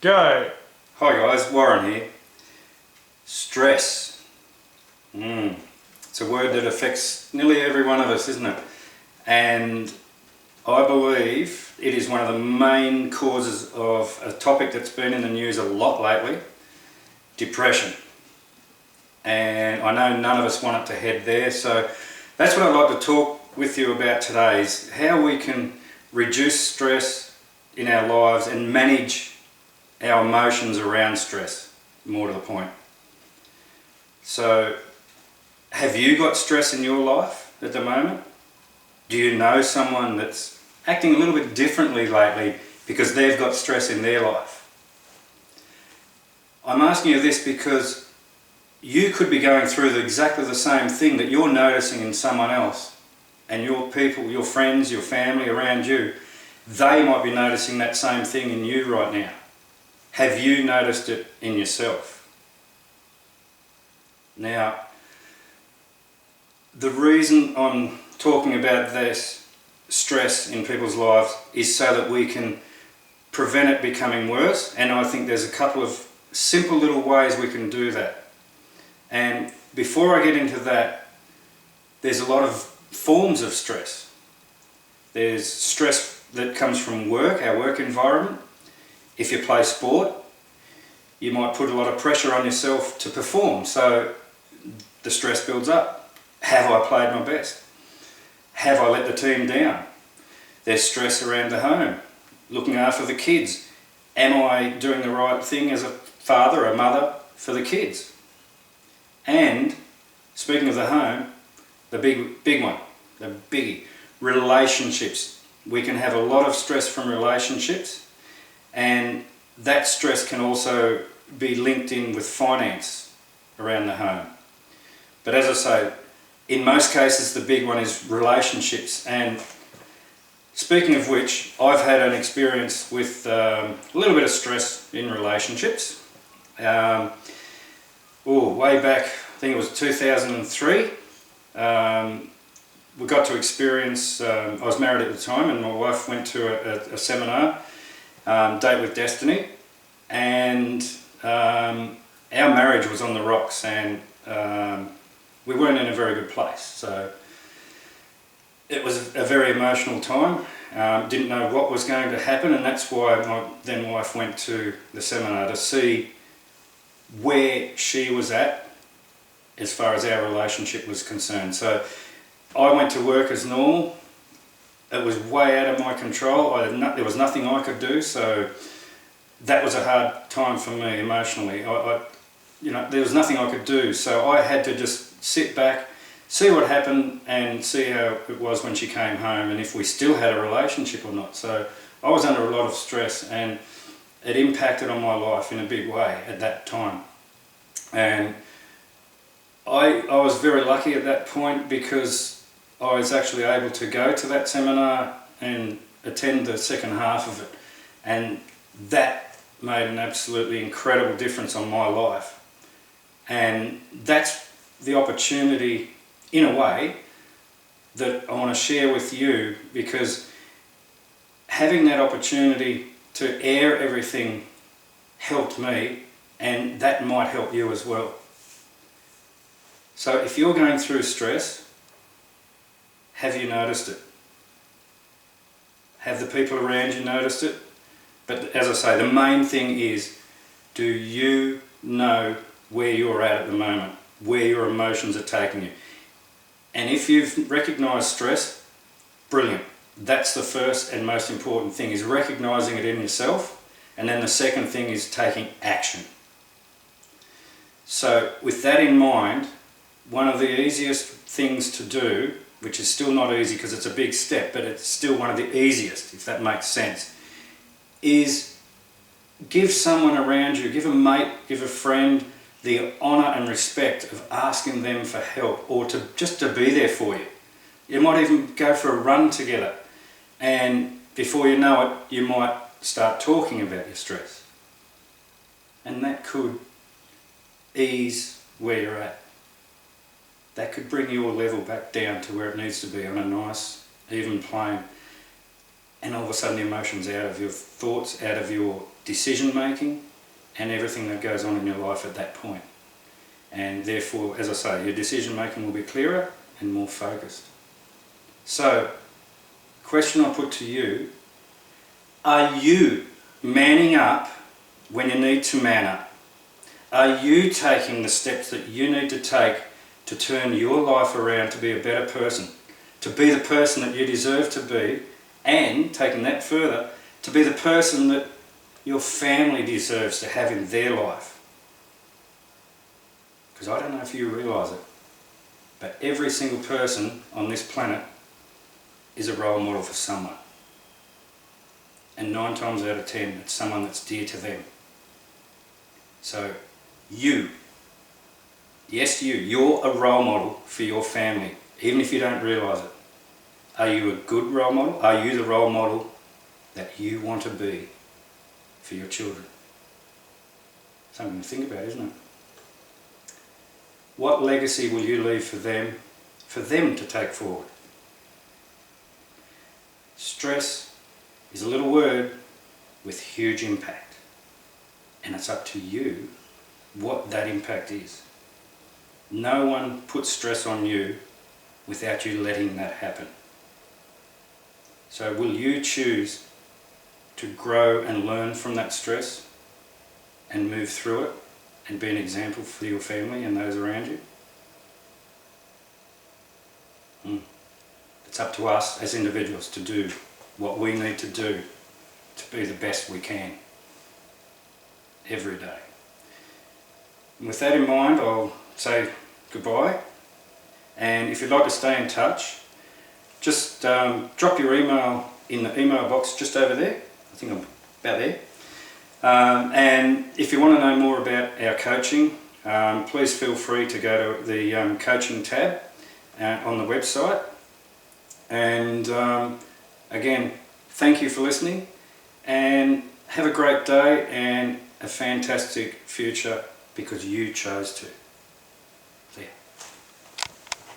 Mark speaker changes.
Speaker 1: Go!
Speaker 2: Hi guys, Warren here. Stress. It's a word that affects nearly every one of us, isn't it? And I believe it is one of the main causes of a topic that's been in the news a lot lately, depression. And I know none of us want it to head there, so that's what I'd like to talk with you about today, is how we can reduce stress in our lives and manage our emotions around stress, more to the point. So, have you got stress in your life at the moment? Do you know someone that's acting a little bit differently lately because they've got stress in their life? I'm asking you this because you could be going through exactly the same thing that you're noticing in someone else, and your people, your friends, your family around you, they might be noticing that same thing in you right now. Have you noticed it in yourself? Now, the reason I'm talking about this stress in people's lives is so that we can prevent it becoming worse, and I think there's a couple of simple little ways we can do that. And before I get into that, there's a lot of forms of stress. There's stress that comes from work, our work environment. If you play sport, you might put a lot of pressure on yourself to perform, so the stress builds up. Have I played my best? Have I let the team down? There's stress around the home, looking after the kids. Am I doing the right thing as a father or mother for the kids? And speaking of the home, the big one, the biggie, relationships. We can have a lot of stress from relationships, and that stress can also be linked in with finance around the home. But as I say, in most cases the big one is relationships. And speaking of which, I've had an experience with a little bit of stress in relationships. Way back, I think it was 2003, we got to experience, I was married at the time, and my wife went to a seminar, Date with Destiny, and our marriage was on the rocks, and we weren't in a very good place. So it was a very emotional time. Didn't know what was going to happen, and that's why my then wife went to the seminar to see where she was at as far as our relationship was concerned. So I went to work as normal. It was way out of my control. There was nothing I could do, so that was a hard time for me emotionally. There was nothing I could do, so I had to just sit back, see what happened, and see how it was when she came home, and if we still had a relationship or not. So I was under a lot of stress, and it impacted on my life in a big way at that time. And I was very lucky at that point, because I was actually able to go to that seminar and attend the second half of it, and that made an absolutely incredible difference on my life. And that's the opportunity, in a way, that I want to share with you, because having that opportunity to air everything helped me, and that might help you as well. So if you're going through stress, have you noticed it? Have the people around you noticed it? But as I say, the main thing is, do you know where you're at the moment, where your emotions are taking you? And if you've recognised stress, brilliant. That's the first and most important thing, is recognising it in yourself. And then the second thing is taking action. So with that in mind, one of the easiest things to do, which is still not easy because it's a big step, but it's still one of the easiest, if that makes sense, is give someone around you, give a mate, give a friend, the honour and respect of asking them for help, or just to be there for you. You might even go for a run together, and before you know it, you might start talking about your stress. And that could ease where you're at. That could bring your level back down to where it needs to be, on a nice, even plane. and all of a sudden the emotions out of your thoughts, out of your decision making, and everything that goes on in your life at that point. And therefore, as I say, your decision making will be clearer and more focused. So, question I put to you, are you manning up when you need to man up? Are you taking the steps that you need to take to turn your life around to be a better person, to be the person that you deserve to be, and taking that further, to be the person that your family deserves to have in their life? Because I don't know if you realise it, but every single person on this planet is a role model for someone. And 9 times out of 10, it's someone that's dear to them. So you, yes you're a role model for your family, even if you don't realise it. Are you a good role model? Are you the role model that you want to be for your children? Something to think about, isn't it? What legacy will you leave for them to take forward? Stress is a little word with huge impact, and it's up to you what that impact is. No one puts stress on you without you letting that happen. So will you choose to grow and learn from that stress and move through it and be an example for your family and those around you? It's up to us as individuals to do what we need to do to be the best we can every day. And with that in mind, I'll say goodbye, and if you'd like to stay in touch, just drop your email in the email box just over there. I think I'm about there. And if you want to know more about our coaching, please feel free to go to the coaching tab on the website. And again, thank you for listening, and have a great day and a fantastic future because you chose to.